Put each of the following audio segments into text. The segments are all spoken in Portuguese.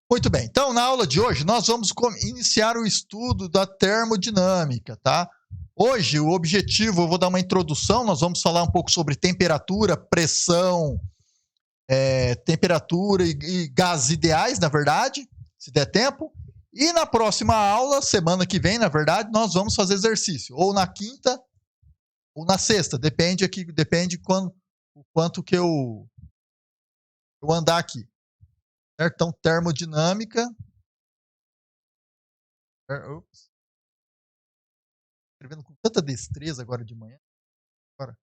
Muito bem, então na aula de hoje nós vamos iniciar o estudo da termodinâmica, tá? Hoje o objetivo, eu vou dar uma introdução, nós vamos falar um pouco sobre temperatura, pressão, temperatura e gases ideais, na verdade, se der tempo. E na próxima aula, semana que vem, na verdade, nós vamos fazer exercício, ou na quinta ou na sexta, depende o quanto que eu andar aqui. Certo? Então, termodinâmica. Ups, escrevendo com tanta destreza agora de manhã. Agora.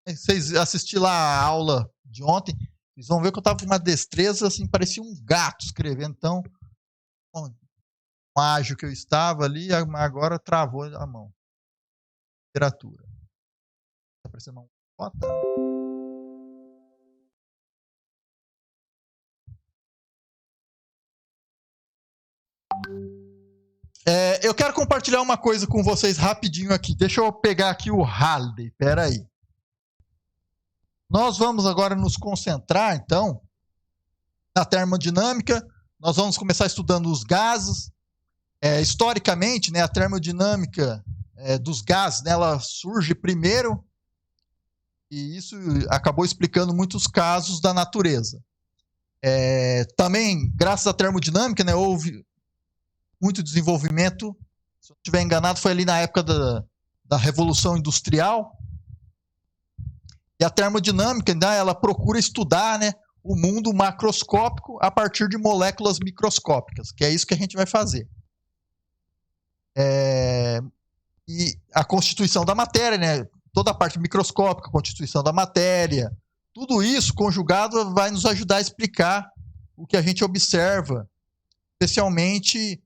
Vocês assistiram lá a aula de ontem, vocês vão ver que eu estava com uma destreza, assim, parecia um gato escrevendo. Então, um ágil que eu estava ali, agora travou a mão. Temperatura. Está aparecendo uma foto? Eu quero compartilhar uma coisa com vocês rapidinho aqui. Deixa eu pegar aqui o Halliday. Espera aí. Nós vamos agora nos concentrar, então, na termodinâmica. Nós vamos começar estudando os gases. Historicamente, né, a termodinâmica dos gases, né, ela surge primeiro, e isso acabou explicando muitos casos da natureza. Também, graças à termodinâmica, né, houve muito desenvolvimento. Se eu não estiver enganado, foi ali na época da Revolução Industrial. E a termodinâmica, né, ela procura estudar, né, o mundo macroscópico a partir de moléculas microscópicas, que é isso que a gente vai fazer. E a constituição da matéria, né, toda a parte microscópica, a constituição da matéria, tudo isso conjugado vai nos ajudar a explicar o que a gente observa, especialmente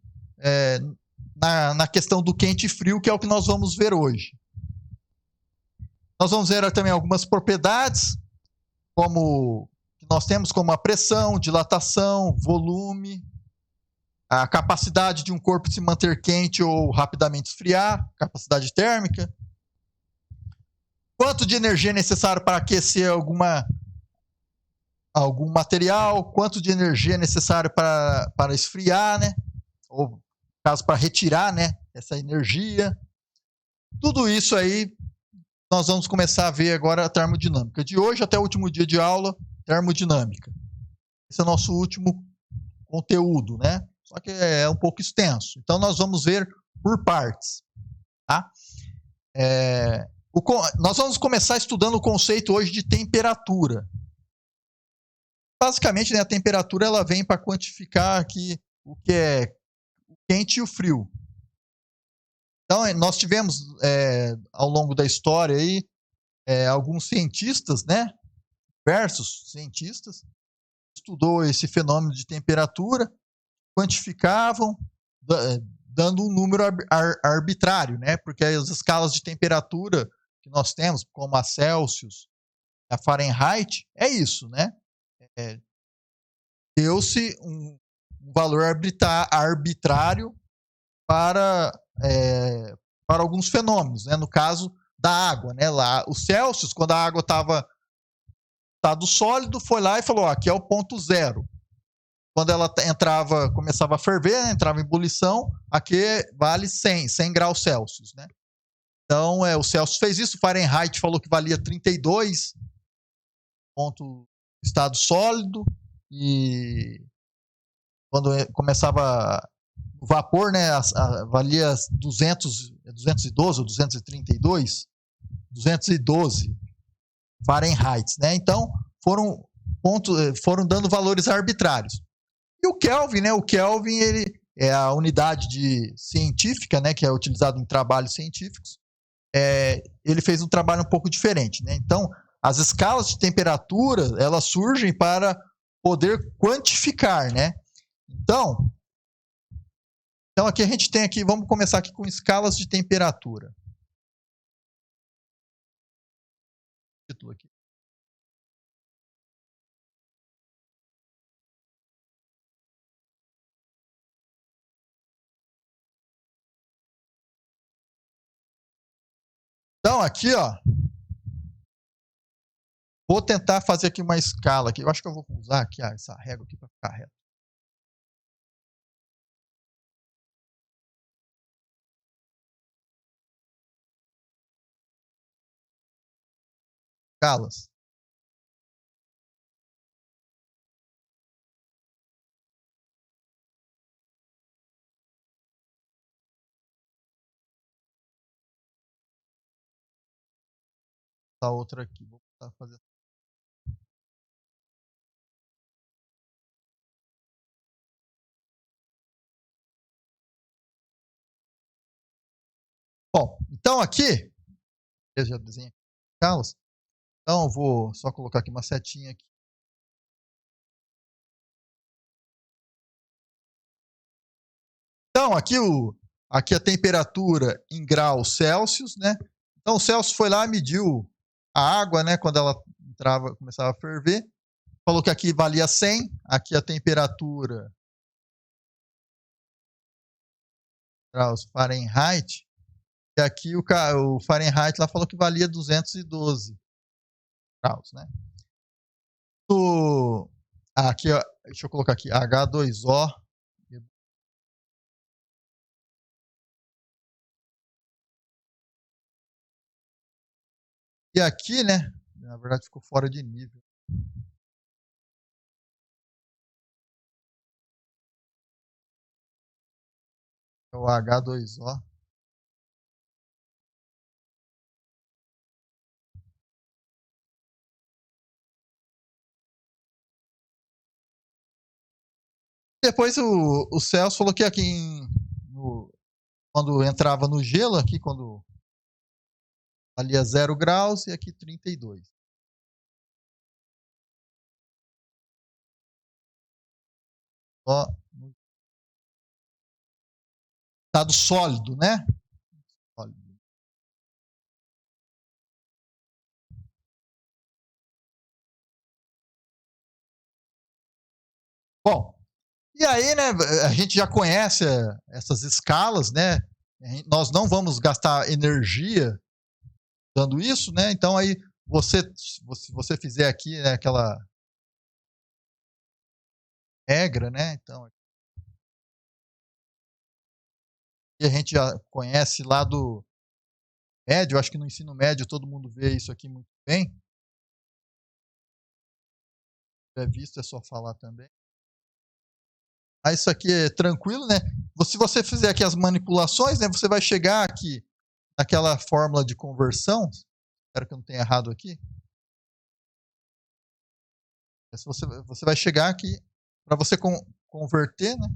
na questão do quente e frio, que é o que nós vamos ver hoje. Nós vamos ver também algumas propriedades, como que nós temos, como a pressão, dilatação, volume, a capacidade de um corpo se manter quente ou rapidamente esfriar, capacidade térmica, quanto de energia é necessário para aquecer algum material, quanto de energia é necessário para esfriar, né? Ou, caso, para retirar, né, essa energia. Tudo isso aí nós vamos começar a ver agora a termodinâmica. De hoje até o último dia de aula, termodinâmica. Esse é o nosso último conteúdo, né? Só que é um pouco extenso. Então nós vamos ver por partes, tá? Nós vamos começar estudando o conceito hoje de temperatura. Basicamente, né, a temperatura ela vem para quantificar aqui o que é o quente e o frio. Então, nós tivemos ao longo da história aí alguns cientistas, né, diversos cientistas, estudou esse fenômeno de temperatura, quantificavam, dando um número arbitrário, né, porque as escalas de temperatura que nós temos, como a Celsius, a Fahrenheit, é isso, né? Deu-se um valor arbitrário para, para alguns fenômenos, né? No caso da água, né? Lá, o Celsius, quando a água estava em estado sólido, foi lá e falou: ó, aqui é o ponto zero. Quando ela começava a ferver, entrava em ebulição, aqui vale 100 graus Celsius, né? Então, o Celsius fez isso, o Fahrenheit falou que valia 32 ponto estado sólido, e quando começava o vapor, né, valia 212 ou 212 Fahrenheit, né? Então foram dando valores arbitrários. E o Kelvin, né? O Kelvin ele é a unidade científica, né, que é utilizado em trabalhos científicos. Ele fez um trabalho um pouco diferente, né? Então as escalas de temperatura elas surgem para poder quantificar, né? Então aqui a gente tem aqui, vamos começar aqui com escalas de temperatura. Título aqui. Então, aqui, ó, vou tentar fazer aqui uma escala aqui. Eu acho que eu vou usar aqui essa régua aqui para ficar reto. Escalas. Essa outra aqui, vou fazer. Bom, então aqui, eu já desenhei escalas. Então, eu vou só colocar aqui uma setinha aqui. Então, aqui a temperatura em graus Celsius, né? Então, o Celsius foi lá, mediu a água, né? Quando ela começava a ferver. Falou que aqui valia 100. Aqui a temperatura graus Fahrenheit. E aqui o Fahrenheit lá falou que valia 212 graus, né? Aqui, ó, deixa eu colocar aqui, H2O. E aqui, né, na verdade ficou fora de nível. É o H2O. Depois o Celso falou que aqui quando entrava no gelo, aqui quando valia 0 graus e aqui 32. Ó, estado sólido, né? Sólido. Bom, e aí, né, a gente já conhece essas escalas, né? Nós não vamos gastar energia dando isso, né? Então aí se você fizer aqui, né, aquela regra, né? Então e a gente já conhece lá do médio, acho que no ensino médio todo mundo vê isso aqui muito bem. Se é visto, é só falar também. Mas isso aqui é tranquilo, né? Se você fizer aqui as manipulações, né, você vai chegar aqui naquela fórmula de conversão. Espero que eu não tenha errado aqui. Você vai chegar aqui para você converter, né?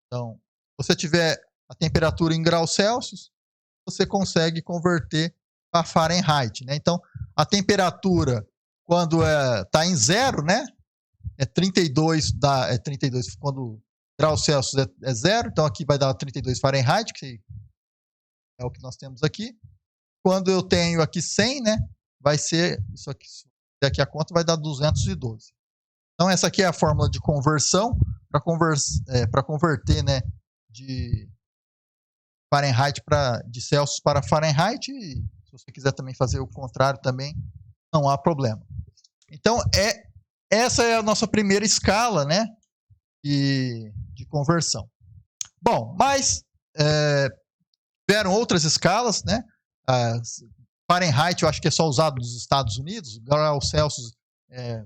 Então, se você tiver a temperatura em graus Celsius, você consegue converter para Fahrenheit, né? Então, a temperatura quando está em zero, né? É 32, é 32 quando graus Celsius é zero, então aqui vai dar 32 Fahrenheit, que é o que nós temos aqui. Quando eu tenho aqui 100, né? Vai ser isso aqui, daqui a conta vai dar 212. Então essa aqui é a fórmula de conversão para converter, né, de Fahrenheit de Celsius para Fahrenheit. E se você quiser também fazer o contrário também, não há problema. Então essa é a nossa primeira escala, né, de conversão. Bom, mas tiveram outras escalas, né? Fahrenheit eu acho que é só usado nos Estados Unidos, graus Celsius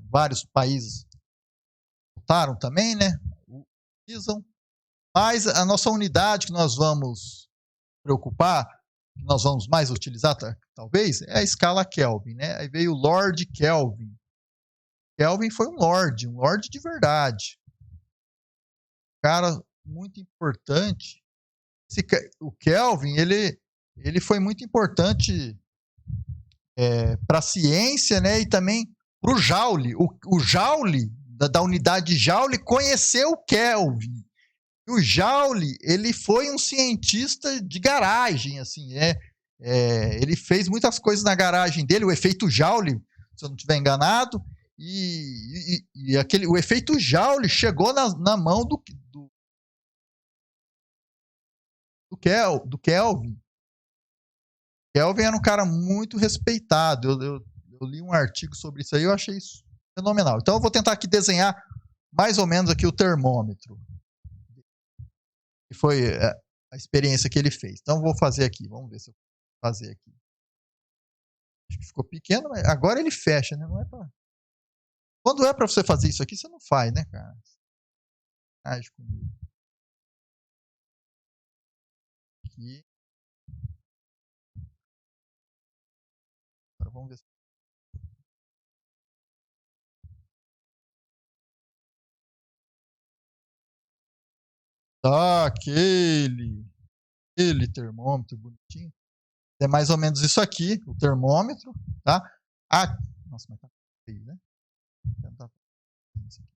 vários países usaram também, né? Utilizam. Mas a nossa unidade que nós vamos preocupar, que nós vamos mais utilizar, talvez, é a escala Kelvin, né? Aí veio o Lord Kelvin. Kelvin foi um lord de verdade. Um cara muito importante. O Kelvin, ele foi muito importante para a ciência, né? E também para o Joule. O Joule, da unidade de Joule, conheceu o Kelvin. E o Joule, ele foi um cientista de garagem, assim, ele fez muitas coisas na garagem dele, o efeito Joule, se eu não estiver enganado, e o efeito Joule chegou na mão do Kelvin. Kelvin era um cara muito respeitado. Eu li um artigo sobre isso aí, eu achei isso fenomenal. Então eu vou tentar aqui desenhar mais ou menos aqui o termômetro. Que foi a experiência que ele fez. Então eu vou fazer aqui, vamos ver se eu vou fazer aqui. Acho que ficou pequeno, mas agora ele fecha, né? Não é pra... Quando é para você fazer isso aqui, você não faz, né, cara? Age comigo. Aqui. Agora vamos ver se... Tá, aquele termômetro bonitinho. É mais ou menos isso aqui, o termômetro, tá? Nossa, mas tá feio, né? Vou tentar fazer isso aqui.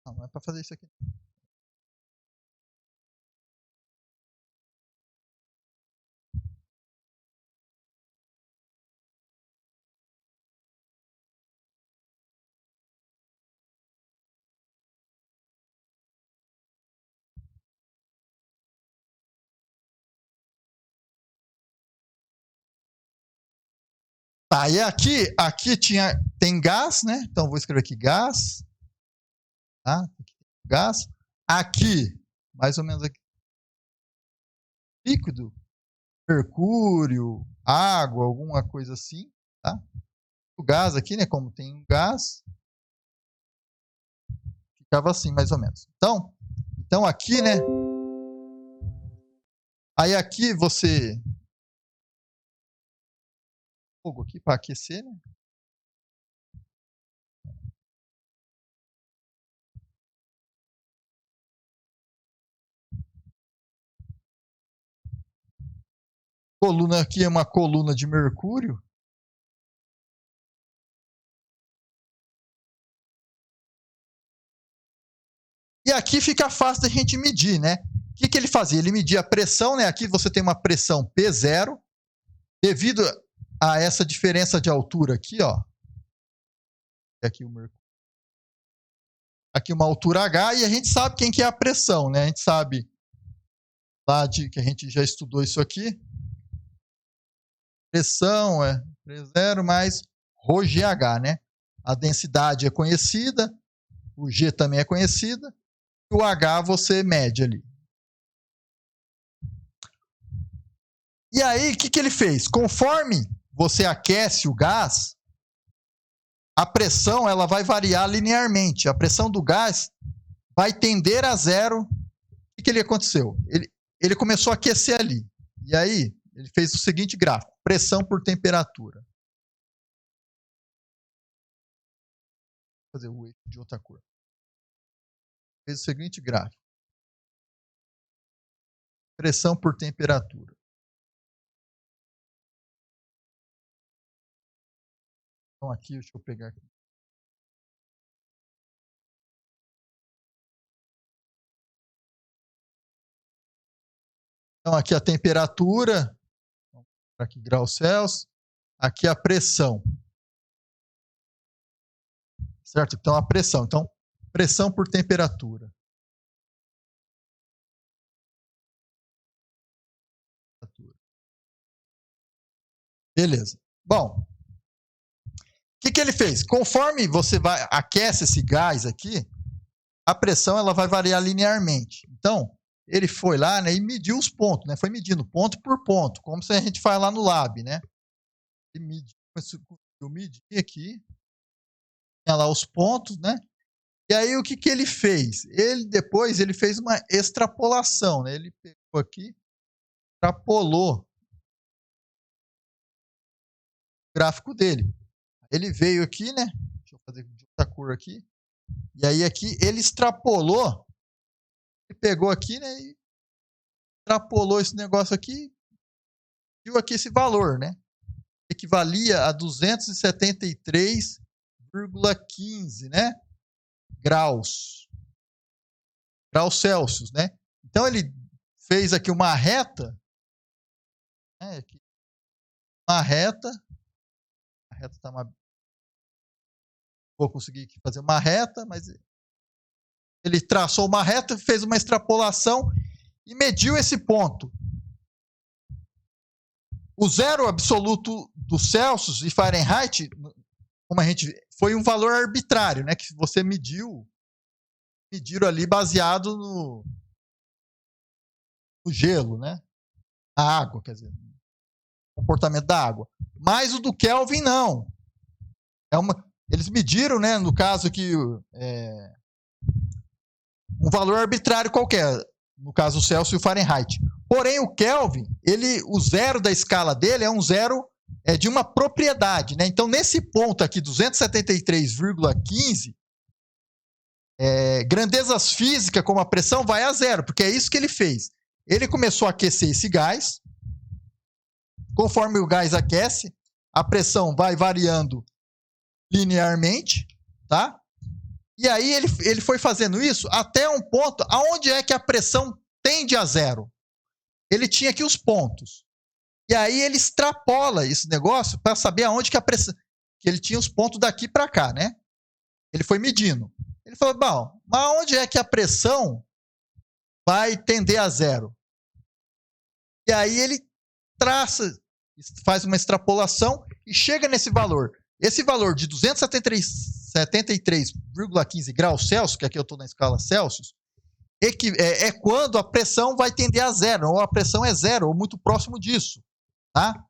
Não é para fazer isso aqui. Tá, e aqui tem gás, né? Então vou escrever aqui gás, tá? Aqui tem gás. Aqui, mais ou menos aqui, líquido, mercúrio, água, alguma coisa assim, tá? O gás aqui, né? Como tem um gás, ficava assim, mais ou menos. Então aqui, né? Aí aqui você fogo aqui para aquecer, né? Coluna aqui é uma coluna de mercúrio. E aqui fica fácil da gente medir, né? O que ele fazia? Ele media a pressão, né? Aqui você tem uma pressão P0, devido a essa diferença de altura aqui, ó. Aqui o mercúrio. Aqui uma altura H, e a gente sabe quem que é a pressão, né? A gente sabe lá que a gente já estudou isso aqui. Pressão é P0 mais ρGH, né? A densidade é conhecida, o G também é conhecida, e o H você mede ali. E aí, o que ele fez? Conforme você aquece o gás, a pressão ela vai variar linearmente. A pressão do gás vai tender a zero. O que ele aconteceu? Ele começou a aquecer ali. E aí, ele fez o seguinte gráfico: pressão por temperatura. Vou fazer o eixo de outra cor. Fez o seguinte gráfico: pressão por temperatura. Então, aqui, deixa eu pegar aqui. Então, aqui a temperatura, aqui graus Celsius, aqui a pressão. Certo? Então, a pressão. Então, pressão por temperatura. Beleza. Bom, o que ele fez? Conforme você aquece esse gás aqui, a pressão ela vai variar linearmente. Então, ele foi lá, né, e mediu os pontos, né? Foi medindo ponto por ponto, como se a gente faz lá no lab, né? Ele conseguiu medir aqui, tinha lá os pontos, né? E aí o que ele fez? Depois ele fez uma extrapolação, né? Ele pegou aqui, extrapolou o gráfico dele. Ele veio aqui, né? Deixa eu fazer de outra cor aqui. E aí aqui ele extrapolou, ele pegou aqui, né? E extrapolou esse negócio aqui, viu aqui esse valor, né? Equivalia a 273,15, né? Graus Celsius, né? Então ele fez aqui uma reta, né? Uma reta reta tá uma... Vou conseguir fazer uma reta, mas ele traçou uma reta, fez uma extrapolação e mediu esse ponto. O zero absoluto do Celsius e Fahrenheit, como a gente foi um valor arbitrário, né, que você mediram ali baseado no gelo, né, a água, quer dizer, o comportamento da água. Mas o do Kelvin não. Eles mediram, né, no caso aqui, um valor arbitrário qualquer, no caso o Celsius e o Fahrenheit. Porém, o Kelvin, o zero da escala dele é um zero de uma propriedade, né? Então, nesse ponto aqui, 273,15, grandezas físicas como a pressão vai a zero, porque é isso que ele fez. Ele começou a aquecer esse gás. Conforme o gás aquece, a pressão vai variando linearmente, tá? E aí ele foi fazendo isso até um ponto aonde é que a pressão tende a zero. Ele tinha aqui os pontos. E aí ele extrapola esse negócio para saber aonde que a pressão... Que ele tinha os pontos daqui para cá, né? Ele foi medindo. Ele falou, bom, mas aonde é que a pressão vai tender a zero? E aí ele faz uma extrapolação e chega nesse valor. Esse valor de 273,15 graus Celsius, que aqui eu estou na escala Celsius, é quando a pressão vai tender a zero, ou a pressão é zero, ou muito próximo disso. Tá?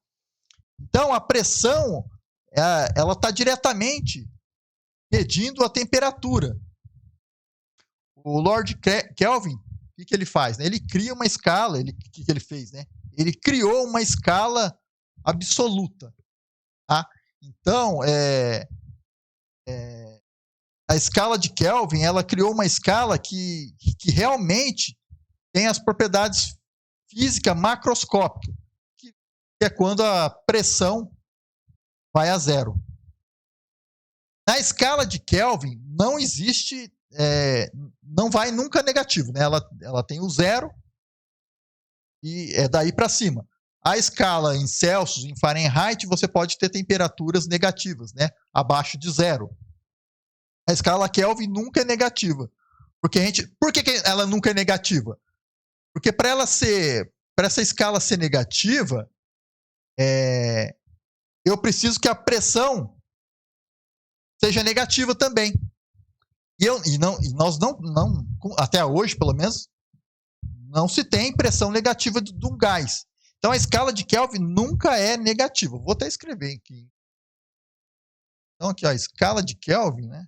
Então, a pressão ela está diretamente medindo a temperatura. O Lord Kelvin, o que ele faz? Ele cria uma escala, o que ele fez? Né? Ele criou uma escala absoluta. Tá? Então, a escala de Kelvin, ela criou uma escala que realmente tem as propriedades físicas macroscópicas, que é quando a pressão vai a zero. Na escala de Kelvin, não existe, não vai nunca negativo, né? Ela tem o zero e é daí para cima. A escala em Celsius, em Fahrenheit, você pode ter temperaturas negativas, né? Abaixo de zero. A escala Kelvin nunca é negativa. Por que ela nunca é negativa? Porque para essa escala ser negativa, eu preciso que a pressão seja negativa também. E nós não, até hoje, pelo menos, não se tem pressão negativa de um gás. Então a escala de Kelvin nunca é negativa. Vou até escrever aqui. Então aqui, ó, a escala de Kelvin, né?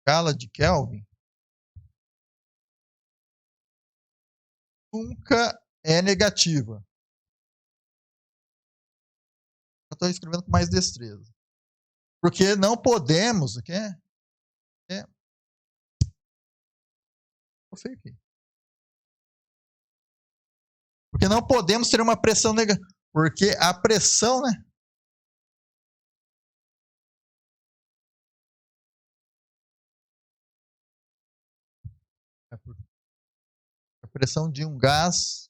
Escala de Kelvin nunca é negativa. Eu estou escrevendo com mais destreza. Porque não podemos... Porque não podemos ter uma pressão negativa. Porque a pressão, né? A pressão de um gás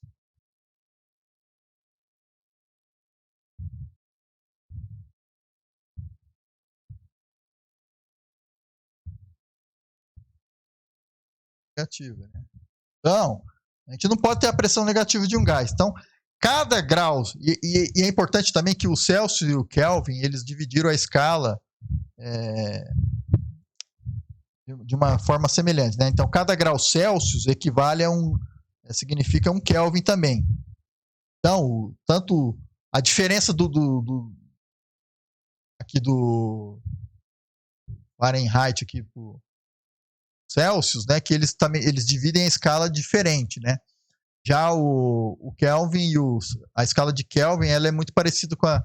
negativa, né? Então, a gente não pode ter a pressão negativa de um gás. Então, cada grau, e é importante também que o Celsius e o Kelvin, eles dividiram a escala de uma forma semelhante, né? Então, cada grau Celsius equivale a significa um Kelvin também. Então, tanto a diferença aqui do Fahrenheit aqui pro Celsius, né, que eles dividem a escala diferente, né? Já o Kelvin a escala de Kelvin, ela é muito parecida com a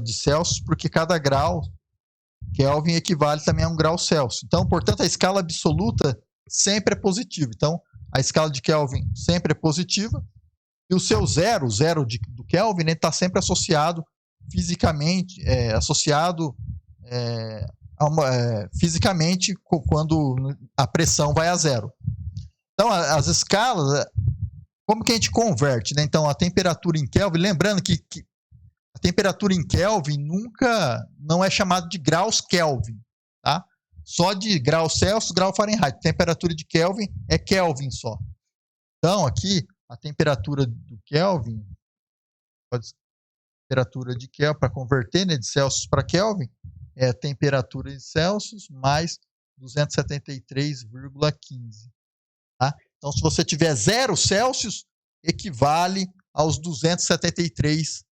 de Celsius, porque cada grau Kelvin equivale também a um grau Celsius. Então, portanto, a escala absoluta sempre é positiva. Então, a escala de Kelvin sempre é positiva e o seu zero do Kelvin está sempre associado fisicamente, fisicamente quando a pressão vai a zero. Então, as escalas, como que a gente converte, né? Então, a temperatura em Kelvin, lembrando que a temperatura em Kelvin nunca não é chamada de graus Kelvin, tá? Só de graus Celsius, grau Fahrenheit. Temperatura de Kelvin é Kelvin só. Então, aqui, a temperatura do Kelvin, temperatura de Kelvin, para converter, né, de Celsius para Kelvin, é a temperatura de Celsius mais 273,15. Tá? Então, se você tiver 0 Celsius, equivale aos 273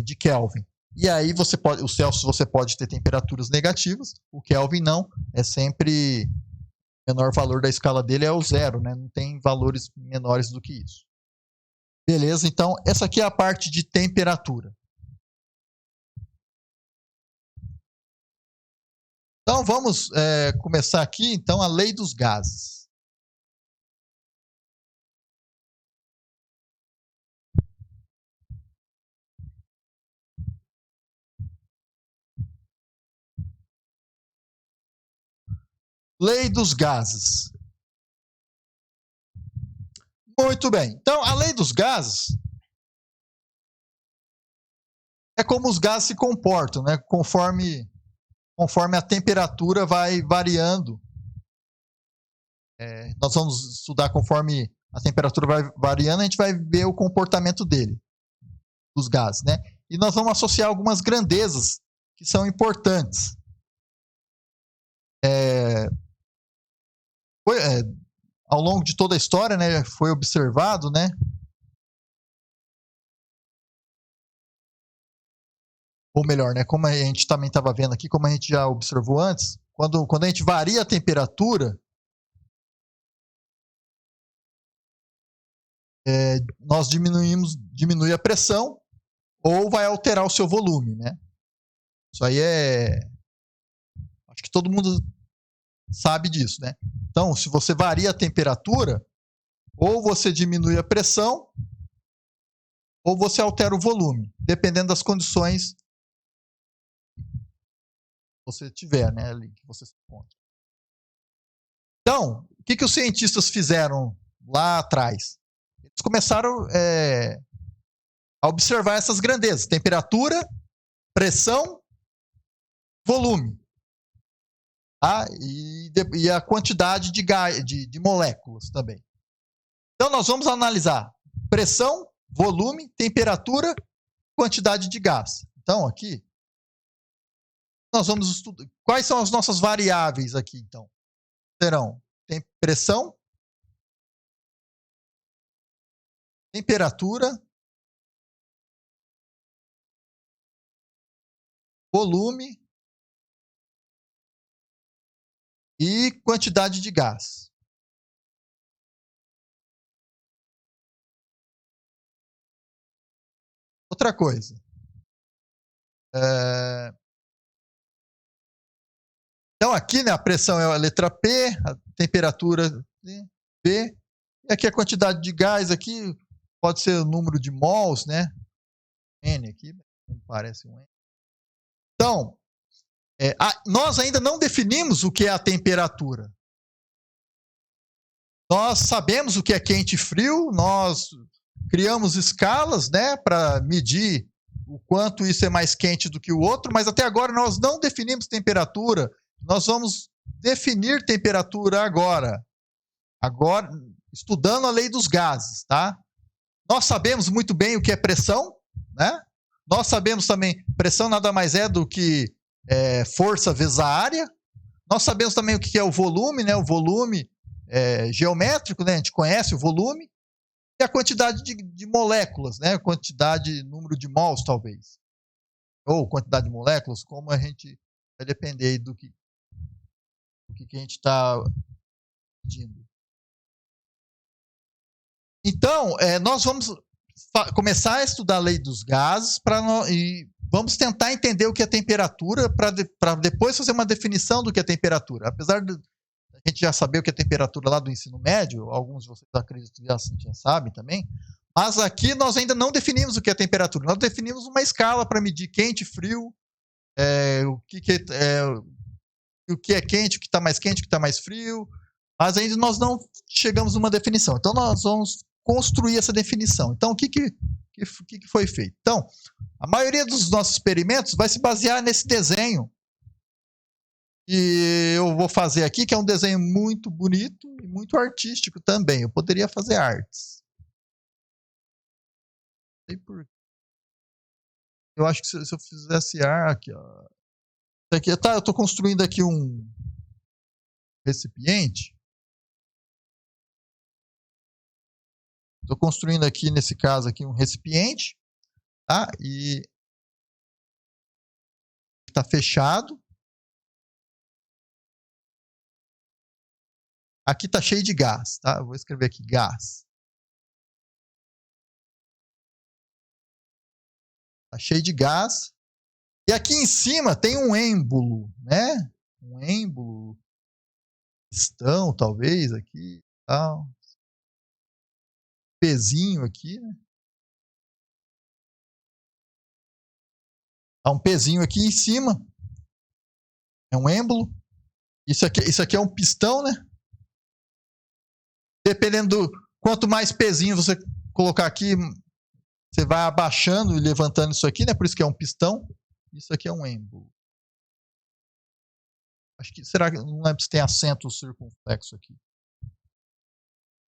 de Kelvin. E aí o Celsius você pode ter temperaturas negativas, o Kelvin não, é sempre o menor valor da escala dele é o 0, né? Não tem valores menores do que isso. Beleza, então essa aqui é a parte de temperatura. Então vamos começar aqui, então, a lei dos gases. Lei dos gases. Muito bem. Então, a lei dos gases é como os gases se comportam, né? Conforme a temperatura vai variando. Nós vamos estudar conforme a temperatura vai variando, a gente vai ver o comportamento dele, dos gases, né? E nós vamos associar algumas grandezas que são importantes. Ao longo de toda a história, né, foi observado, né? Ou melhor, né, como a gente também estava vendo aqui, como a gente já observou antes, quando a gente varia a temperatura, nós diminui a pressão ou vai alterar o seu volume, né? Isso aí acho que todo mundo sabe disso, né? Então, se você varia a temperatura, ou você diminui a pressão, ou você altera o volume, dependendo das condições que você tiver, né, ali que você se encontra. Então, o que os cientistas fizeram lá atrás? Eles começaram a observar essas grandezas: temperatura, pressão, volume. Tá? E a quantidade de moléculas também. Então, nós vamos analisar pressão, volume, temperatura, quantidade de gás. Então, aqui, nós vamos estudar. Quais são as nossas variáveis aqui, então? Serão pressão, temperatura, volume e quantidade de gás. Outra coisa. Então, aqui, né, a pressão é a letra P, a temperatura P, e aqui a quantidade de gás aqui pode ser o número de mols, né? N aqui, não parece um N. Então, nós ainda não definimos o que é a temperatura. Nós sabemos o que é quente e frio, nós criamos escalas, né, para medir o quanto isso é mais quente do que o outro, mas até agora nós não definimos temperatura. Nós vamos definir temperatura agora, estudando a lei dos gases, tá? Nós sabemos muito bem o que é pressão, né? Nós sabemos também, pressão nada mais é do que força vezes a área. Nós sabemos também o que é o volume, né? O volume geométrico, né? A gente conhece o volume. E a quantidade de moléculas, né? Quantidade, número de mols, talvez. Ou quantidade de moléculas, como a gente vai depender do que a gente está pedindo. Então, nós vamos começar a estudar a lei dos gases e vamos tentar entender o que é temperatura para depois fazer uma definição do que é temperatura. Apesar de a gente já saber o que é temperatura lá do ensino médio, alguns de vocês acreditam que já sabem também, mas aqui nós ainda não definimos o que é temperatura. Nós definimos uma escala para medir quente, frio, o que é quente, o que está mais quente, o que está mais frio, Mas ainda nós não chegamos numa definição. Então, nós vamos construir essa definição. Então, o que foi feito? Então, a maioria dos nossos experimentos vai se basear nesse desenho que eu vou fazer aqui, que é um desenho muito bonito e muito artístico também. Eu poderia fazer artes. Eu acho que se eu fizesse aqui, ó. Aqui, tá, eu estou construindo aqui um recipiente. Estou construindo aqui, nesse caso aqui, um recipiente, tá? E está fechado. Aqui está cheio de gás, tá? Eu vou escrever aqui gás. Está cheio de gás. E aqui em cima tem um êmbolo, né? Um êmbolo, pistão, talvez, aqui, tal. Pezinho aqui, né? Há um pezinho aqui em cima. É um êmbolo. Isso aqui é um pistão, né? Dependendo do quanto mais pezinho você colocar aqui, você vai abaixando e levantando isso aqui, né? Por isso que é um pistão. Isso aqui é um êmbolo. Acho que, será que, não lembro se tem acento circunflexo aqui.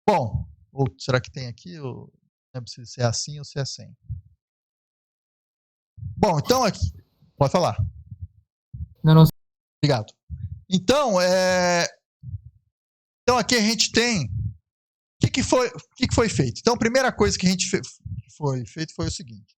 Bom, ou será que tem aqui? Ou não lembro se é assim ou se é sem. Bom, então aqui. Pode falar. Não. Obrigado. Então, então aqui a gente tem. O que foi feito? Então, a primeira coisa que a gente foi feito foi o seguinte.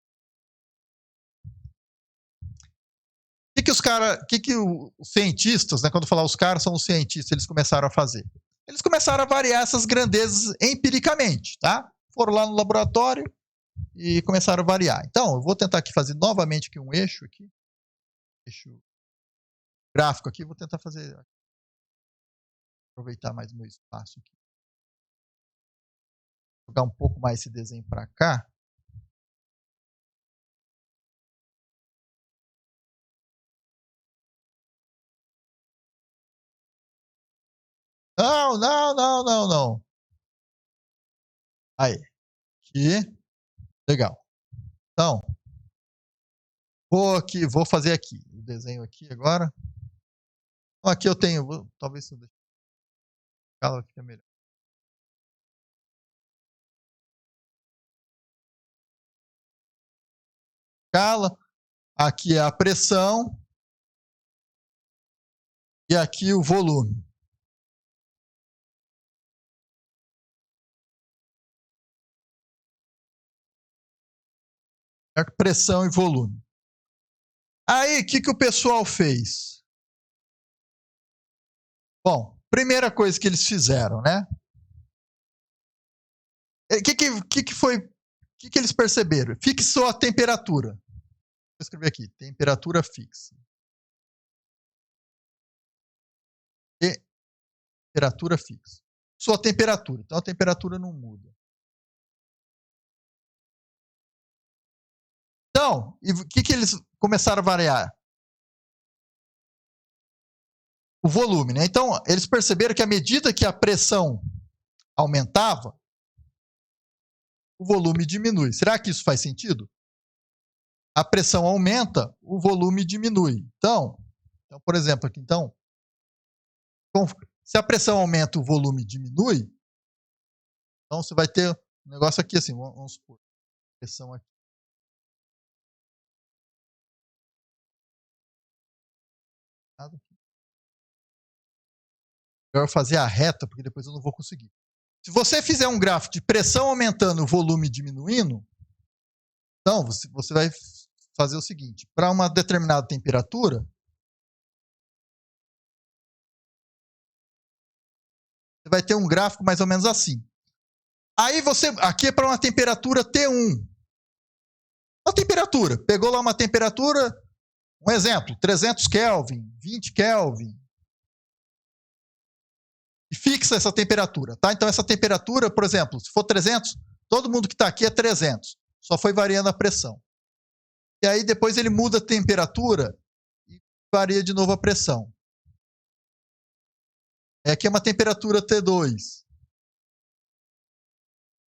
Os cientistas, né, quando eu falar os caras, são os cientistas, eles começaram a fazer? Eles começaram a variar essas grandezas empiricamente, tá? Foram lá no laboratório e começaram a variar. Então, eu vou tentar aqui fazer novamente aqui um eixo aqui. Eixo gráfico aqui, vou tentar fazer. Aproveitar mais o meu espaço aqui. Jogar um pouco mais esse desenho para cá. Não. Aí. Aqui. Legal. Então, vou fazer aqui o desenho aqui agora. Então, aqui eu tenho, talvez se eu deixar a escala fica melhor. Escala, aqui é a pressão e aqui o volume. Pressão e volume. Aí, o que o pessoal fez? Bom, primeira coisa que eles fizeram, né? O que eles perceberam? Fixou a temperatura. Vou escrever aqui, temperatura fixa. Temperatura fixa. Fixou a temperatura, então a temperatura não muda. Então, o que eles começaram a variar? O volume, né? Então, eles perceberam que à medida que a pressão aumentava, o volume diminui. Será que isso faz sentido? A pressão aumenta, o volume diminui. Então por exemplo, aqui, se a pressão aumenta, o volume diminui, então você vai ter um negócio aqui assim, vamos supor, pressão aqui. Melhor fazer a reta, porque depois eu não vou conseguir. Se você fizer um gráfico de pressão aumentando e volume diminuindo, então você vai fazer o seguinte, para uma determinada temperatura, você vai ter um gráfico mais ou menos assim. Aí aqui é para uma temperatura T1. Uma temperatura, pegou lá uma temperatura, um exemplo, 300 Kelvin, 20 Kelvin, e fixa essa temperatura, tá? Então essa temperatura, por exemplo, se for 300, todo mundo que está aqui é 300, só foi variando a pressão. E aí depois ele muda a temperatura e varia de novo a pressão. aqui é uma temperatura T2.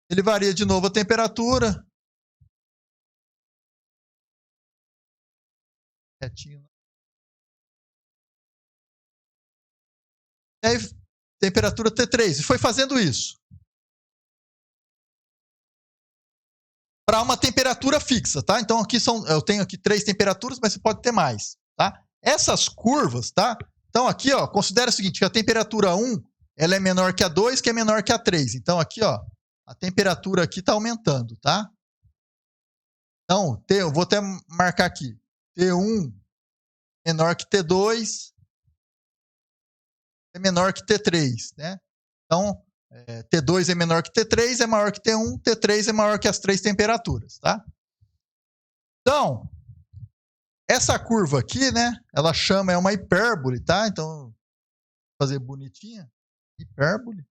Ele varia de novo a temperatura. Retinho. E aí, temperatura T3. E foi fazendo isso. Para uma temperatura fixa, tá? Então aqui eu tenho aqui 3 temperaturas, mas você pode ter mais, tá? Essas curvas, tá? Então aqui, ó, considera o seguinte, que a temperatura 1, ela é menor que a 2, que é menor que a 3. Então aqui, ó, a temperatura aqui está aumentando, tá? Então, eu vou até marcar aqui. T1 menor que T2 é menor que T3, né? Então, T2 é menor que T3, é maior que T1, T3 é maior que as 3 temperaturas, tá? Então, essa curva aqui, né, ela chama, é uma hipérbole, tá? Então, vou fazer bonitinha, hipérbole.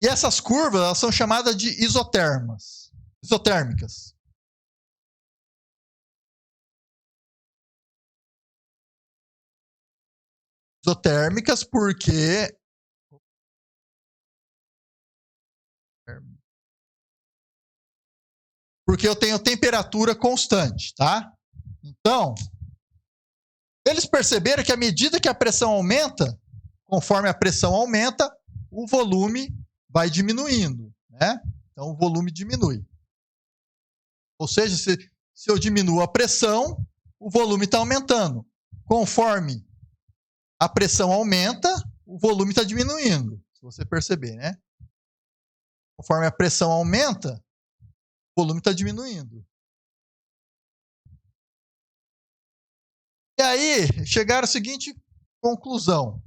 E essas curvas, elas são chamadas de isotérmicas. Isotérmicas porque eu tenho temperatura constante, tá? Então, eles perceberam que à medida que a pressão aumenta, conforme a pressão aumenta, o volume vai diminuindo, né? Então, o volume diminui. Ou seja, se eu diminuo a pressão, o volume está aumentando. Conforme a pressão aumenta, o volume está diminuindo. Se você perceber, né? Conforme a pressão aumenta, o volume está diminuindo. E aí, chegaram à seguinte conclusão.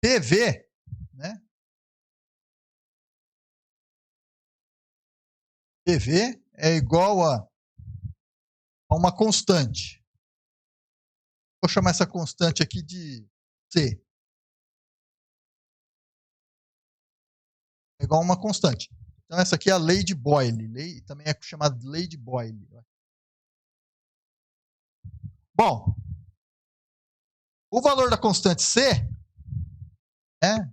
PV, né? PV é igual a uma constante. Vou chamar essa constante aqui de C. É igual a uma constante. Então, essa aqui é a lei de Boyle. Também é chamada de lei de Boyle. Bom, o valor da constante C, né,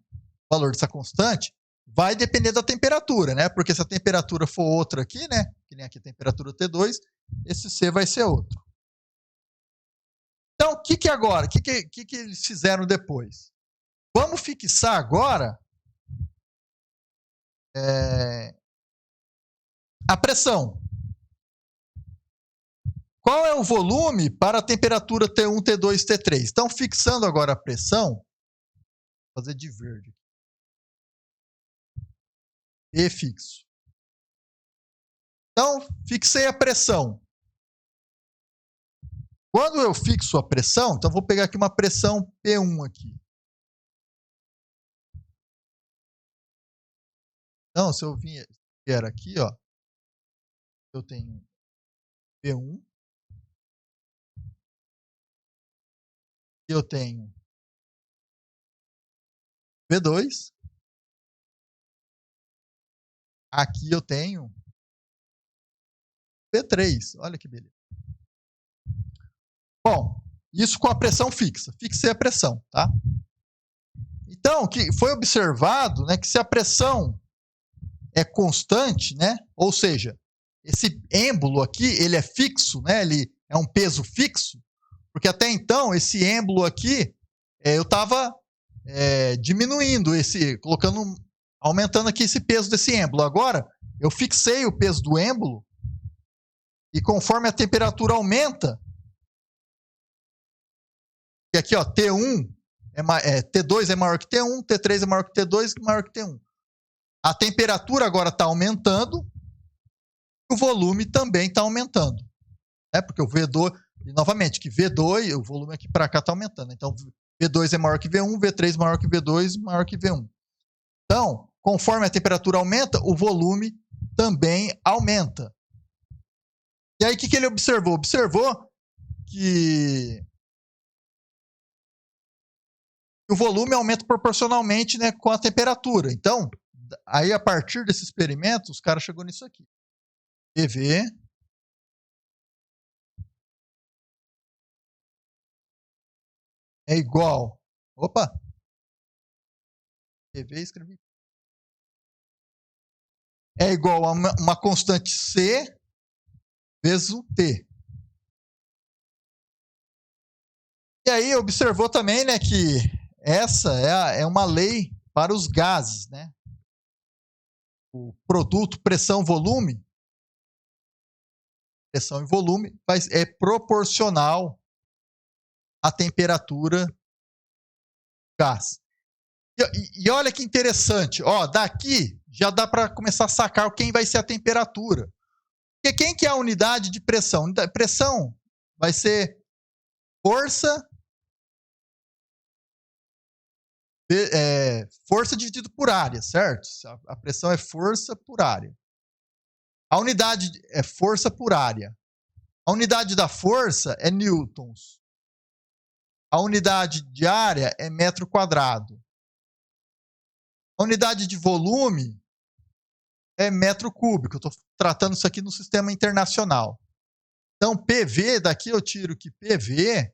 o valor dessa constante, vai depender da temperatura, né? Porque se a temperatura for outra aqui, né? Que nem aqui a temperatura T2, esse C vai ser outro. Então, o que agora? O que eles fizeram depois? Vamos fixar agora a pressão. Qual é o volume para a temperatura T1, T2, T3? Então, fixando agora a pressão, vou fazer de verde. E fixo. Então, fixei a pressão. Quando eu fixo a pressão, então vou pegar aqui uma pressão P1 aqui. Então, se eu vier aqui, ó, eu tenho P1. Eu tenho P2. Aqui eu tenho P3. Olha que beleza. Bom, isso com a pressão fixa. Fixei a pressão, tá? Então, que foi observado, né, que se a pressão é constante, né, ou seja, esse êmbolo aqui, ele é fixo, né, ele é um peso fixo, porque até então, esse êmbolo aqui, eu estava diminuindo, aumentando aqui esse peso desse êmbolo. Agora, eu fixei o peso do êmbolo, e conforme a temperatura aumenta, e aqui, ó, T1 T2 é maior que T1, T3 é maior que T2 e maior que T1. A temperatura agora está aumentando, o volume também está aumentando. Porque o V2, novamente, que V2, o volume aqui para cá está aumentando. Então, V2 é maior que V1, V3 maior que V2, maior que V1. Então, conforme a temperatura aumenta, o volume também aumenta. E aí, o que ele observou? Observou que o volume aumenta proporcionalmente, né, com a temperatura. Então, aí a partir desse experimento, os caras chegou nisso aqui. PV é igual... Opa! PV, escrevi. É igual a uma constante C vezes o T. E aí observou também, né, que essa é uma lei para os gases, né? O produto pressão-volume, pressão e volume, é proporcional à temperatura do gás. E olha que interessante, ó, daqui já dá para começar a sacar quem vai ser a temperatura. Porque quem que é a unidade de pressão? Pressão vai ser força, força dividido por área, certo? A pressão é força por área. A unidade é força por área. A unidade da força é newtons. A unidade de área é metro quadrado. A unidade de volume é metro cúbico. Eu estou tratando isso aqui no sistema internacional. Então, PV, daqui eu tiro que PV,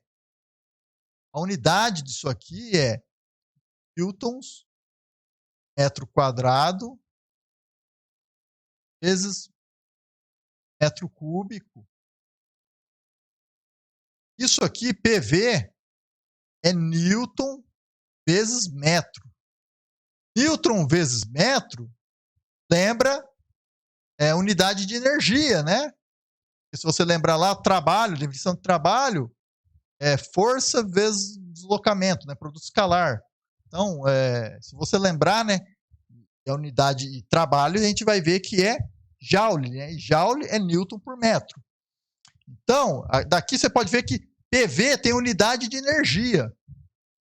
a unidade disso aqui é newtons, metro quadrado, vezes metro cúbico. Isso aqui, PV, é newton vezes metro. Newton vezes metro, lembra, é unidade de energia, né? Se você lembrar lá, trabalho, definição de trabalho, é força vezes deslocamento, né? Produto escalar. Então, se você lembrar, né, a unidade de trabalho, a gente vai ver que é joule, né? E joule é newton por metro. Então, daqui você pode ver que PV tem unidade de energia,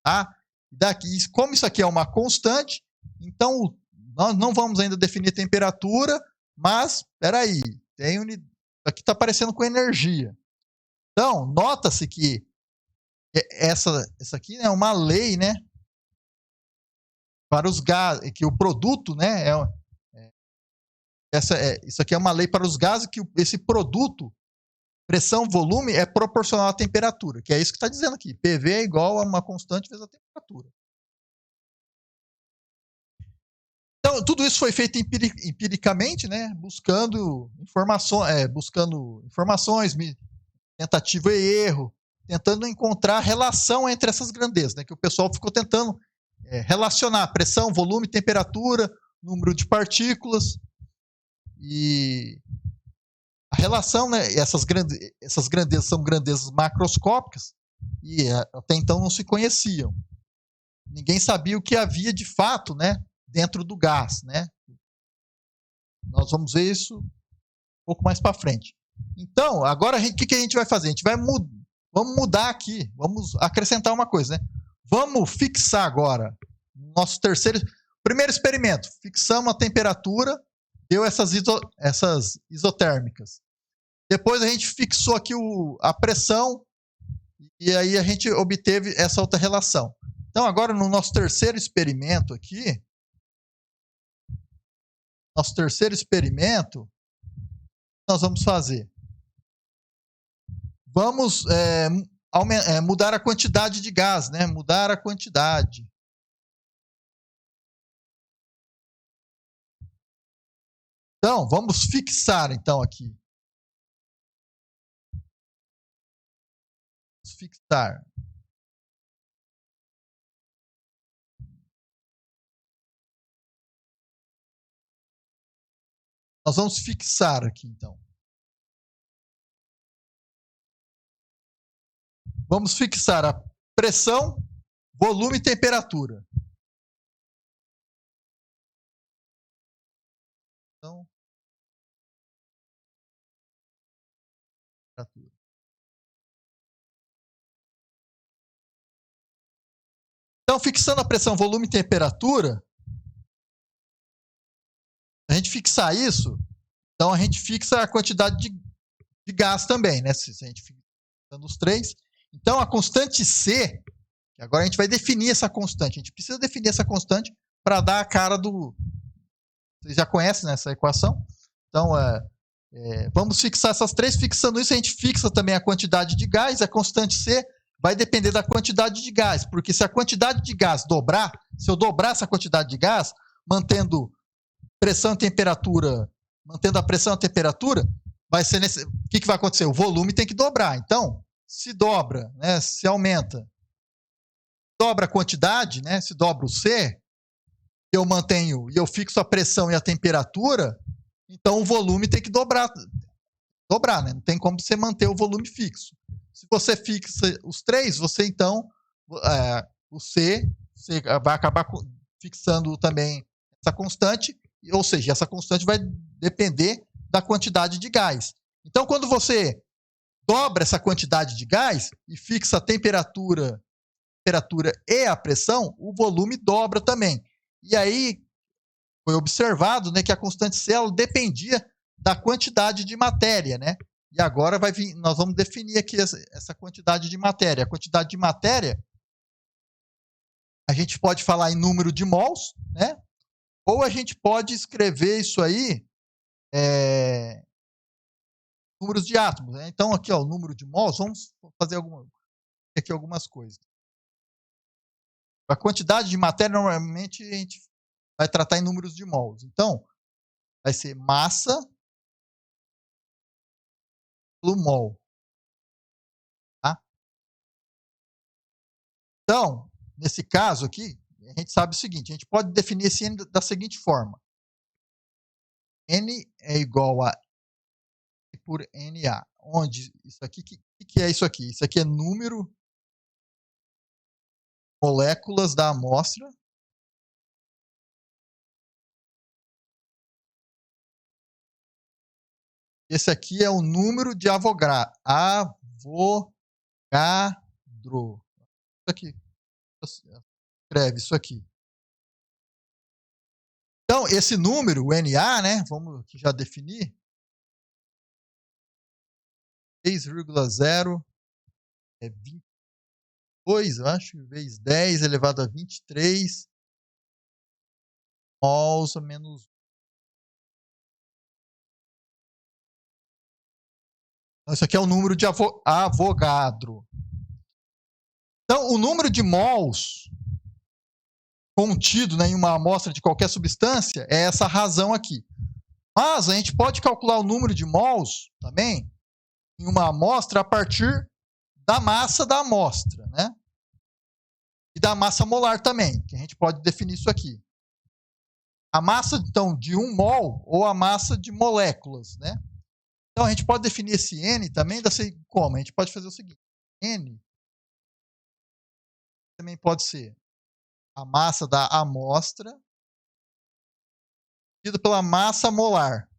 tá? Daqui, como isso aqui é uma constante, então nós não vamos ainda definir temperatura, mas, espera aí, aqui está aparecendo com energia. Então, nota-se que essa aqui é uma lei, né, para os gases, que o produto, né, isso aqui é uma lei para os gases, que esse produto, pressão, volume, é proporcional à temperatura, que é isso que está dizendo aqui. PV é igual a uma constante vezes a temperatura. Então, tudo isso foi feito empiricamente, né, buscando informações, tentativa e erro, tentando encontrar relação entre essas grandezas, né, que o pessoal ficou tentando relacionar pressão, volume, temperatura, número de partículas, e a relação, né, essas grandezas são grandezas macroscópicas, e até então não se conheciam. Ninguém sabia o que havia de fato, né, dentro do gás, né? Nós vamos ver isso um pouco mais para frente. Então, agora o que a gente vai fazer? A gente vai vamos mudar aqui, vamos acrescentar uma coisa, né? Vamos fixar agora nosso primeiro experimento. Fixamos a temperatura, deu essas isotérmicas. Depois a gente fixou aqui a pressão e aí a gente obteve essa outra relação. Então, agora no nosso terceiro experimento aqui, nós vamos fazer? Vamos mudar a quantidade de gás, né? Mudar a quantidade. Então, vamos fixar, então, aqui. Vamos fixar. Nós vamos fixar aqui, então. Vamos fixar a pressão, volume e temperatura. Então, temperatura. Então, fixando a pressão, volume e temperatura, a gente fixar isso, então a gente fixa a quantidade de gás também, né? Se a gente fixa os três. Então, a constante C, agora a gente vai definir essa constante. A gente precisa definir essa constante para dar a cara do... Vocês já conhecem, né, essa equação? Então, vamos fixar essas três. Fixando isso, a gente fixa também a quantidade de gás, a constante C. vai depender da quantidade de gás, porque se a quantidade de gás dobrar, se eu dobrar essa quantidade de gás, mantendo pressão e temperatura, mantendo a pressão e a temperatura, vai ser o que vai acontecer? O volume tem que dobrar. Então, se dobra, né, se aumenta, dobra a quantidade, né, se dobra o C, eu mantenho e eu fixo a pressão e a temperatura, então o volume tem que dobrar, né? Não tem como você manter o volume fixo. Se você fixa os três, você então, o C, você vai acabar fixando também essa constante, ou seja, essa constante vai depender da quantidade de gás. Então, quando você dobra essa quantidade de gás e fixa a temperatura e a pressão, o volume dobra também. E aí foi observado, né, que a constante C ela dependia da quantidade de matéria, né? E agora nós vamos definir aqui essa quantidade de matéria. A quantidade de matéria, a gente pode falar em número de mols, né? Ou a gente pode escrever isso aí números de átomos, né? Então aqui, ó, o número de mols, vamos fazer aqui algumas coisas. A quantidade de matéria normalmente a gente vai tratar em números de mols. Então, vai ser massa pelo mol. Tá? Então, nesse caso aqui, a gente sabe o seguinte, a gente pode definir esse N da seguinte forma. N é igual a E por NA. Onde isso aqui, que é isso aqui? Isso aqui é número de moléculas da amostra. Esse aqui é o número de Avogadro. Isso aqui. Escreve isso aqui. Então, esse número, o NA, né? Vamos aqui já definir. 6,0 é 22, eu acho, vezes 10 elevado a 23 mols menos. Então, isso aqui é o número de Avogadro. Então, o número de mols contido, né, em uma amostra de qualquer substância é essa razão aqui. Mas a gente pode calcular o número de mols também em uma amostra a partir da massa da amostra, né? E da massa molar também, que a gente pode definir isso aqui. A massa, então, de 1 mol ou a massa de moléculas, né? Então, a gente pode definir esse N também como? A gente pode fazer o seguinte. N também pode ser a massa da amostra dividida pela massa molar.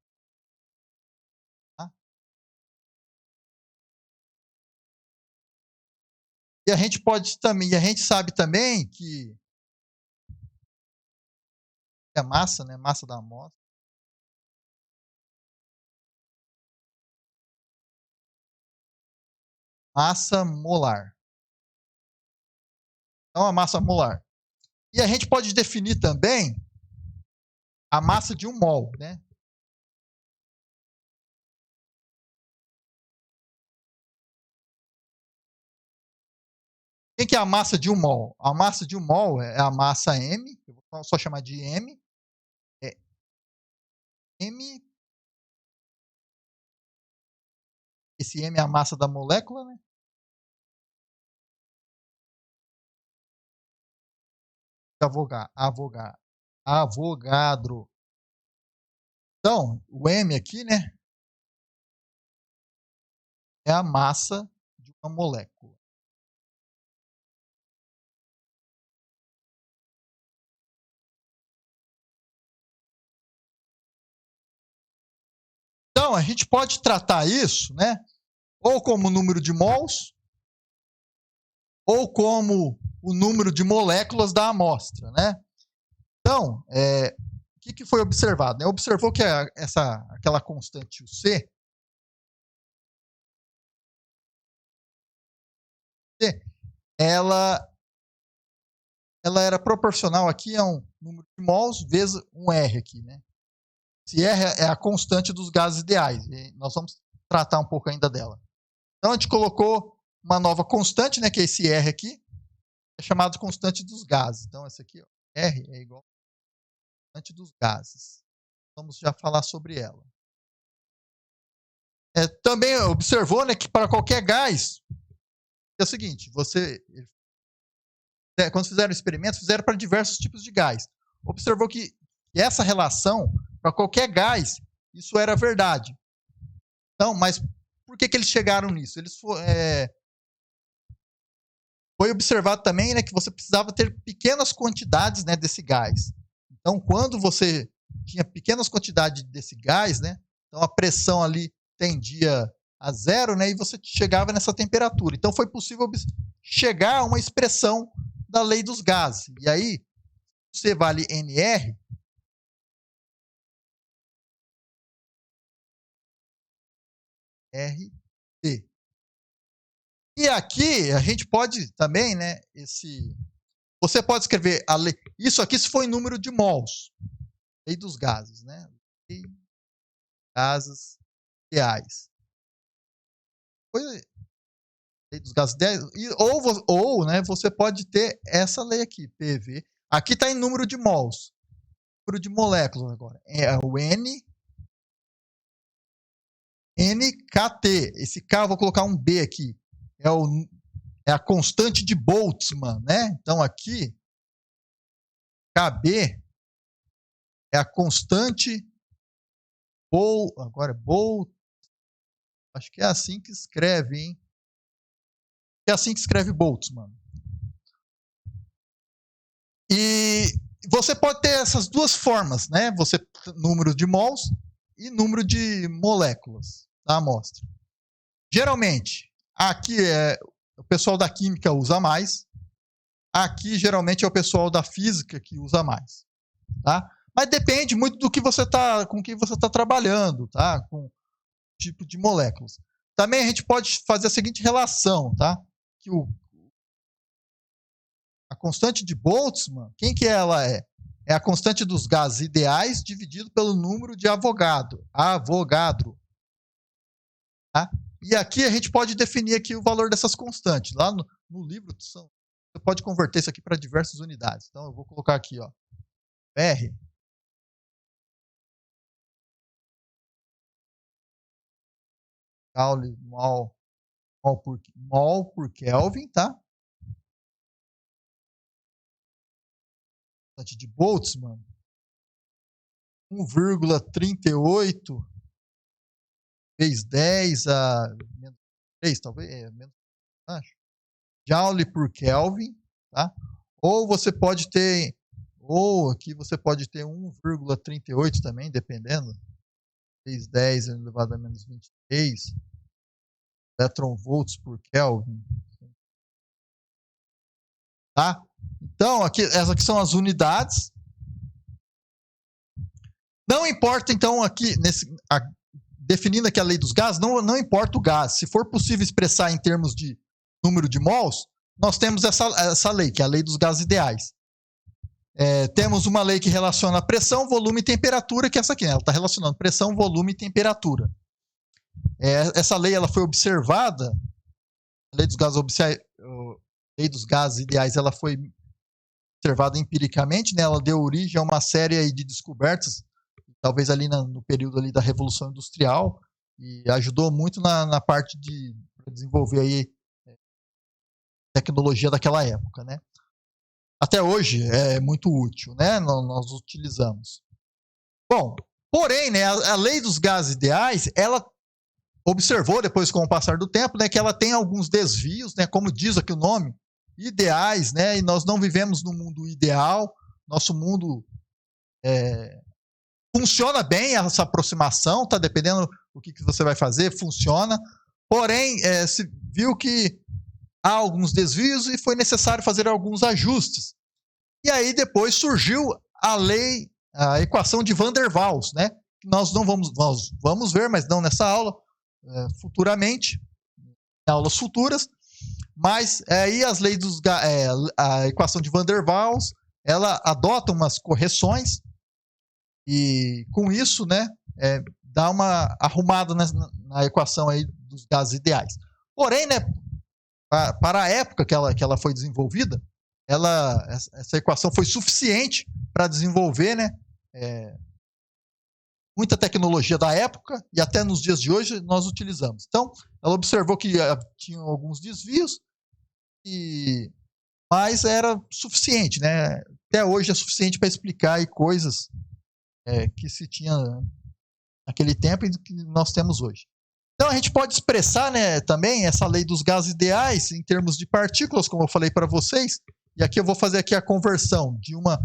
Tá? E a gente pode também, a gente sabe também que a massa, né, massa da amostra, massa molar. Então, a massa molar. E a gente pode definir também a massa de 1 mol, né? O que é a massa de 1 mol? A massa de 1 mol é a massa M, eu vou só chamar de M. É M. Esse M é a massa da molécula, né? Avogadro. Então, o M aqui, né? É a massa de uma molécula. Então, a gente pode tratar isso, né? Ou como número de mols, ou como o número de moléculas da amostra, né? Então, o que foi observado? Né? Observou que aquela constante, o C, ela era proporcional aqui a um número de mols vezes um R aqui, né? Esse R é a constante dos gases ideais. E nós vamos tratar um pouco ainda dela. Então, a gente colocou uma nova constante, né, que é esse R aqui, é chamado de constante dos gases. Então, essa aqui, ó, R é igual a constante dos gases. Vamos já falar sobre ela. Também observou, né, que para qualquer gás, é o seguinte, quando fizeram experimentos, fizeram para diversos tipos de gás. Observou que essa relação, para qualquer gás, isso era verdade. Então, mas por que eles chegaram nisso? Foi observado também, né, que você precisava ter pequenas quantidades, né, desse gás. Então, quando você tinha pequenas quantidades desse gás, né, então a pressão ali tendia a zero, né, e você chegava nessa temperatura. Então, foi possível chegar a uma expressão da lei dos gases. E aí, C vale NR, RT. E aqui a gente pode também, né, você pode escrever a lei, isso aqui se foi número de mols, lei dos gases, né? Lei dos gases ideais. Lei dos gases ideais, ou, né, você pode ter essa lei aqui, PV. Aqui está em número de mols, número de moléculas agora. É o NKT. Esse K, eu vou colocar um B aqui. É a constante de Boltzmann, né? Então aqui, KB é a constante agora acho que é assim que escreve, hein? É assim que escreve Boltzmann. E você pode ter essas duas formas, né? Número de mols e número de moléculas da amostra. Geralmente, aqui o pessoal da química usa mais. Aqui, geralmente, é o pessoal da física que usa mais. Tá? Mas depende muito do que com que você está trabalhando, tá? Com o tipo de moléculas. Também a gente pode fazer a seguinte relação, tá? Que a constante de Boltzmann, quem que ela é? É a constante dos gases ideais dividido pelo número de Avogadro. Tá? E aqui a gente pode definir aqui o valor dessas constantes. Lá no livro, você pode converter isso aqui para diversas unidades. Então, eu vou colocar aqui, ó, R. Joule, mol por Kelvin, tá? Constante de Boltzmann, 1,38 vezes 10 a menos 3, talvez, menos, acho. Joule por Kelvin, tá? Ou aqui você pode ter 1,38 também, dependendo. Vezes 10 elevado a menos 23 eletronvolts por Kelvin. Tá? Então, essas aqui são as unidades. Não importa, então, aqui, definindo aqui a lei dos gases, não importa o gás. Se for possível expressar em termos de número de mols, nós temos essa lei, que é a lei dos gases ideais. Temos uma lei que relaciona pressão, volume e temperatura, que é essa aqui, né? Ela está relacionando pressão, volume e temperatura. Essa lei ela foi observada, a lei dos gases ideais, ela foi observada empiricamente, né? Ela deu origem a uma série de descobertas, talvez ali no período ali da Revolução Industrial, e ajudou muito na parte de desenvolver aí tecnologia daquela época, né? Até hoje é muito útil, né? Nós utilizamos. Bom, porém, né, a lei dos gases ideais, ela observou depois com o passar do tempo, né, que ela tem alguns desvios, né, como diz aqui o nome, ideais, né? E nós não vivemos no mundo ideal. Nosso mundo funciona bem essa aproximação, tá? Dependendo do que você vai fazer, funciona. Porém, se viu que há alguns desvios e foi necessário fazer alguns ajustes. E aí depois surgiu a equação de Van der Waals, né? Nós vamos ver, mas não nessa aula, futuramente, em aulas futuras. Mas aí a equação de Van der Waals, ela adota umas correções e com isso, né, dá uma arrumada na equação aí dos gases ideais. Porém, né, para a época que ela foi desenvolvida, essa equação foi suficiente para desenvolver, né, muita tecnologia da época e até nos dias de hoje nós utilizamos. Então, ela observou que tinha alguns desvios, mas era suficiente, né? Até hoje é suficiente para explicar aí coisas que se tinha naquele tempo e que nós temos hoje. Então a gente pode expressar, né, também essa lei dos gases ideais em termos de partículas, como eu falei para vocês. E aqui eu vou fazer aqui a conversão de uma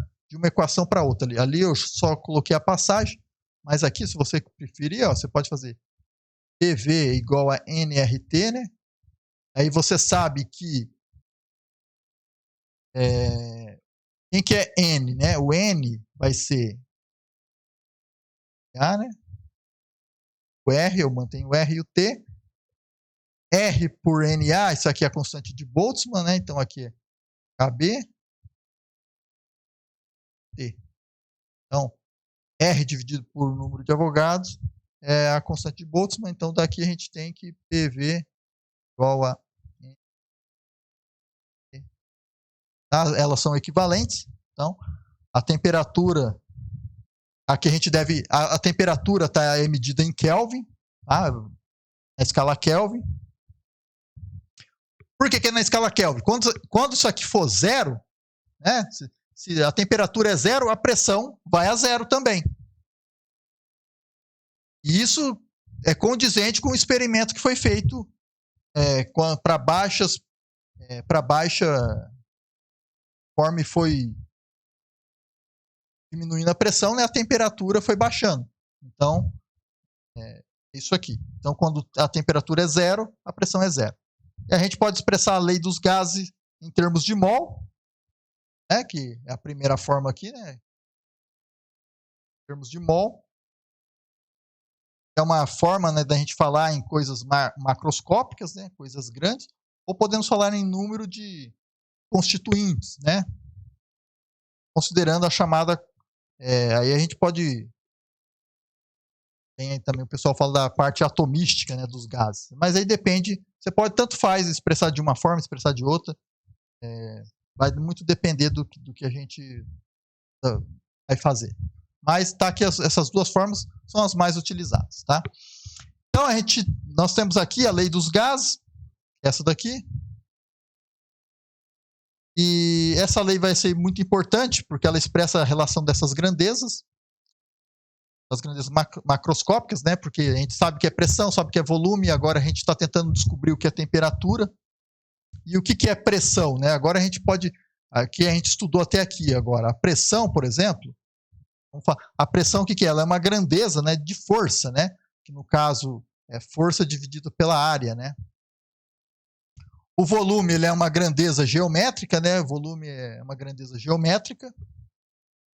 equação para outra. Ali eu só coloquei a passagem, mas aqui, se você preferir, ó, você pode fazer PV igual a nRT, né? Aí você sabe que quem que é N, né? O N vai ser A, né? O R, eu mantenho o R e o T. R por NA, isso aqui é a constante de Boltzmann, né? Então aqui é KB. T. Então, R dividido por número de avogados é a constante de Boltzmann. Então, daqui a gente tem que PV igual a... Tá? Elas são equivalentes. Então, a temperatura... Aqui a gente deve... A temperatura é medida em Kelvin, tá? Na escala Kelvin. Por que é na escala Kelvin? Quando isso aqui for zero, né? Se a temperatura é zero, a pressão vai a zero também. E isso é condizente com o experimento que foi feito para baixa, conforme foi diminuindo a pressão, né, a temperatura foi baixando. Então, isso aqui. Então, quando a temperatura é zero, a pressão é zero. E a gente pode expressar a lei dos gases em termos de mol, né, que é a primeira forma aqui, né, em termos de mol. É uma forma, né, da gente falar em coisas macroscópicas, né, coisas grandes, ou podemos falar em número de constituintes, né, considerando a chamada... aí a gente pode... Tem também o pessoal fala da parte atomística, né, dos gases. Mas aí depende... Você pode tanto faz expressar de uma forma, expressar de outra. Vai muito depender do que a gente vai fazer. Mas tá aqui essas duas formas são as mais utilizadas, tá? Então nós temos aqui a lei dos gases, essa daqui. E essa lei vai ser muito importante porque ela expressa a relação dessas grandezas, as grandezas macroscópicas, né? Porque a gente sabe que é pressão, sabe que é volume, agora a gente está tentando descobrir o que é temperatura. E o que é pressão, né? Agora a gente pode... Aqui a gente estudou até aqui agora. A pressão, por exemplo, a pressão, o que é? Ela é uma grandeza, né, de força, né? Que no caso é força dividida pela área, né? O volume, ele é uma grandeza geométrica, né? O volume é uma grandeza geométrica.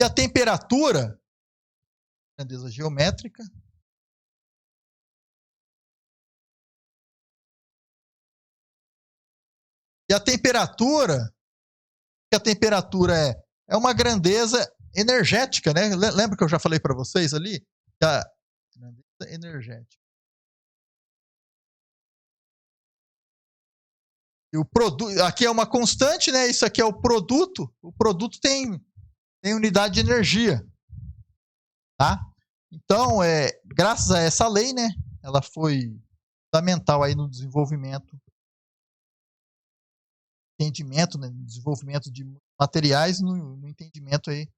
E a temperatura, grandeza geométrica. E a temperatura, é uma grandeza energética, né? Lembra que eu já falei para vocês ali? A grandeza energética. E o produto, aqui é uma constante, né? Isso aqui é o produto. O produto tem unidade de energia, tá? Então, graças a essa lei, né? Ela foi fundamental aí no desenvolvimento, entendimento, né, no desenvolvimento de materiais, no entendimento aí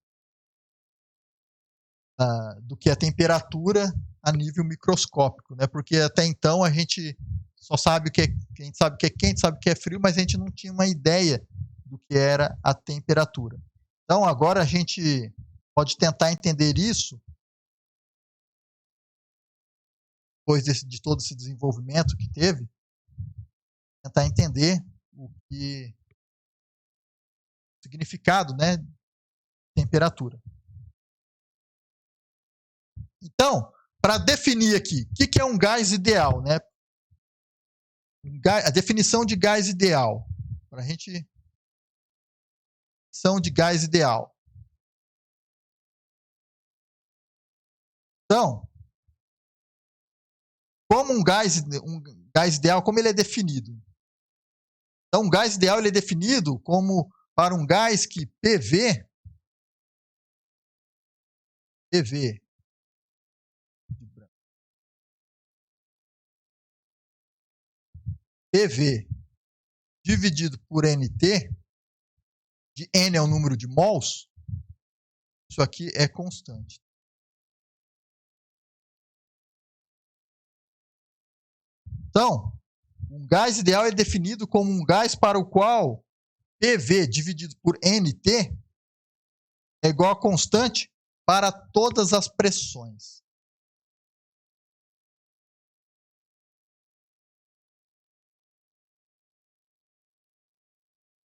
do que é temperatura a nível microscópico, né? Porque até então a gente só sabe que a gente sabe que é quente, sabe que é frio, mas a gente não tinha uma ideia do que era a temperatura. Então agora a gente pode tentar entender isso depois de todo esse desenvolvimento que teve, tentar entender o significado, né, de temperatura. Então, para definir aqui, o que é um gás ideal, né? A definição de gás ideal. Para a gente... Definição de gás ideal. Então, como um gás ideal, como ele é definido? Então, um gás ideal ele é definido como para um gás que PV dividido por NT, de N é o número de mols, isso aqui é constante. Então, um gás ideal é definido como um gás para o qual PV dividido por NT é igual a constante para todas as pressões.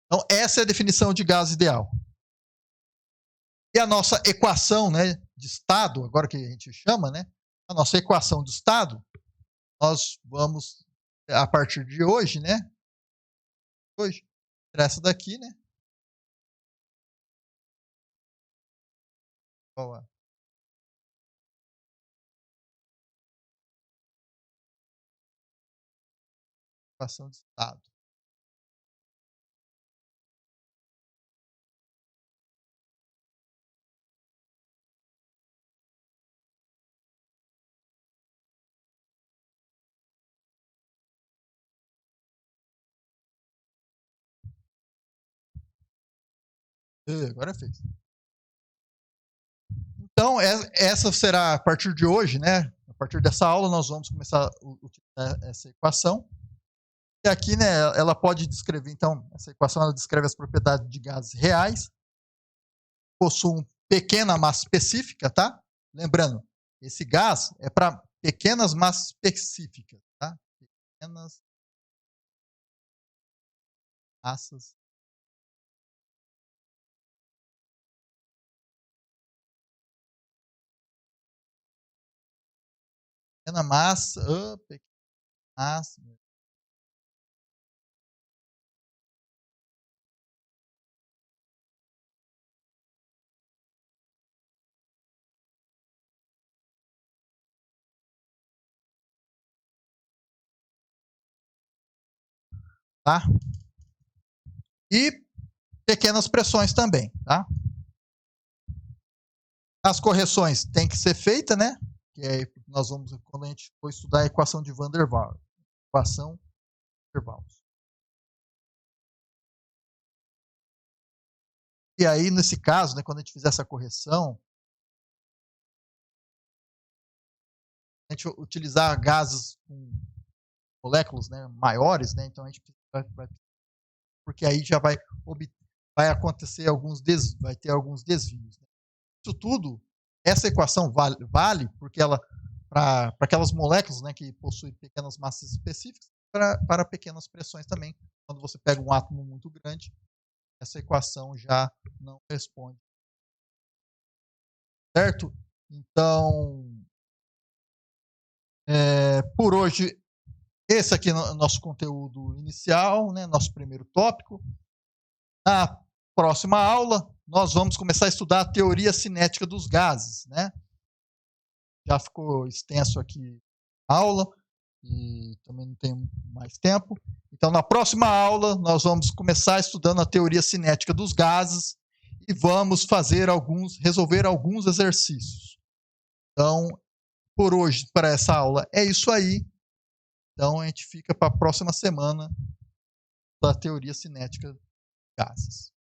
Então, essa é a definição de gás ideal. E a nossa equação, né, de estado, agora que a gente chama, né, a nossa equação de estado, nós vamos, a partir de hoje, né, essa daqui, né, qual a equação de estado? Agora fez. Então, essa será a partir de hoje, né? A partir dessa aula, nós vamos começar a utilizar essa equação. E aqui, né, ela pode descrever, então, essa equação ela descreve as propriedades de gases reais, possuem pequena massa específica, tá? Lembrando, esse gás é para pequenas massas específicas, tá? Pequenas massas. Pequena massa, pequena massa. Tá? E pequenas pressões também, tá? As correções têm que ser feitas, né? Que aí nós vamos, quando a gente for estudar a equação de Van der Waals. Equação de Van der Waals. E aí, nesse caso, né, quando a gente fizer essa correção, a gente utilizar gases com moléculas, né, maiores, né, então a gente vai, porque aí já vai acontecer vai ter alguns desvios. Né? Isso tudo, essa equação vale porque ela para aquelas moléculas, né, que possuem pequenas massas específicas, para pequenas pressões também. Quando você pega um átomo muito grande, essa equação já não responde. Certo? Então, por hoje, esse aqui é o nosso conteúdo inicial, né, nosso primeiro tópico. Na próxima aula, nós vamos começar a estudar a teoria cinética dos gases. Né? Já ficou extenso aqui a aula e também não tenho mais tempo. Então, na próxima aula, nós vamos começar estudando a teoria cinética dos gases e vamos resolver alguns exercícios. Então, por hoje, para essa aula, é isso aí. Então, a gente fica para a próxima semana da teoria cinética dos gases.